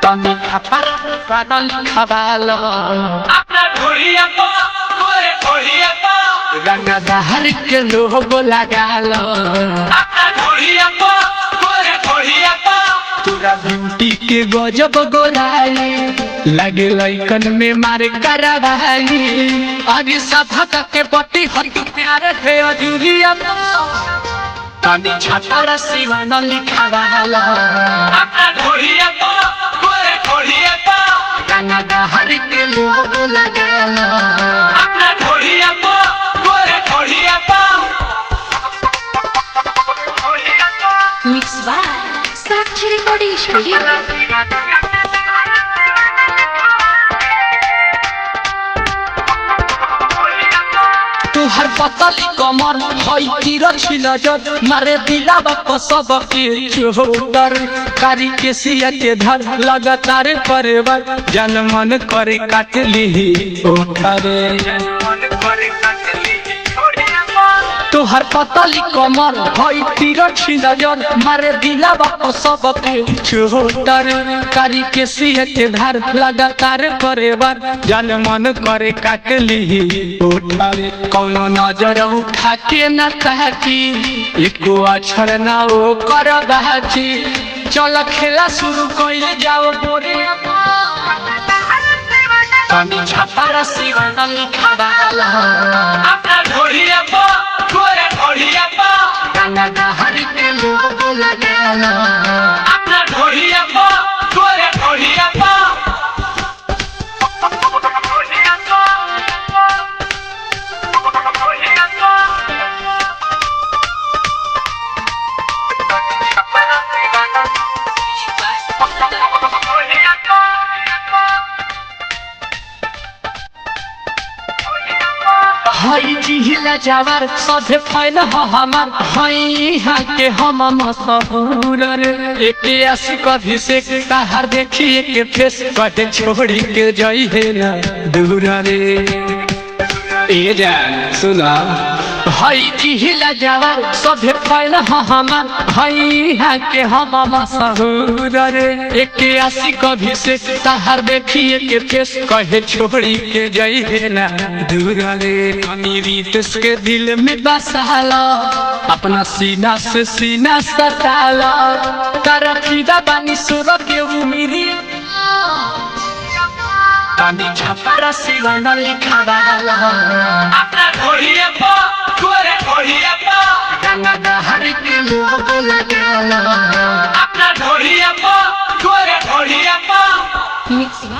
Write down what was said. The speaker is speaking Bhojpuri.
Tony Kapar, Radon Cavallo. Ganga Dahari ke logo lagalo. तुरा ब्यूटी के गजब गोराई लगे लइकन में मारे करवाई अरे सभा के पट्टी हट प्यारे थे अजूरिया तनी छापरा सिवान लिखावाला गंगा दहरी के लोगो लगाला Mix by Sakshi Recording Studio. तुहर पतली कमर हई तिरछी नजर मारे दिलावा को सब के चोटर कारी के सिया के धर लगातार परवर जन मन करे काट ली ओठरे तुहर पतली कमर हई तिरछी नजर मारे दिलावा को सब के चोटर कारी के सिया के धर लगातार परवर जन मन करे काट ली ओठरे कौनो नजर उठा के न कहती एको अक्षर ना ओ कर बहती चल खेला शुरू कइले जाओ बोरे तनी छापरा सिवान लिखावाला गंगा दहरी के लोगो लगाला हई जिहिला जावर सधे फैल हमार हई के हम मशहूर रे एके आसी कभी से ताहार देखी के फेस कटे छोड़ी के जई है ना दूर रे ए जान सुना हई जिहिला जावर सधे फैल हमार हई के हम मशहूर रे एके आसी कभी से ताहार देखी के फेस कहे छोड़ी के जई है ना दूर रे अमीरी के दिल में बसाला अपना सीना से सीना सटाला तरफीदा बानी सुर के उमीरी तनी छापरा सिवान लिखावाला गंगा दहरी के लोगो लगाला Mix by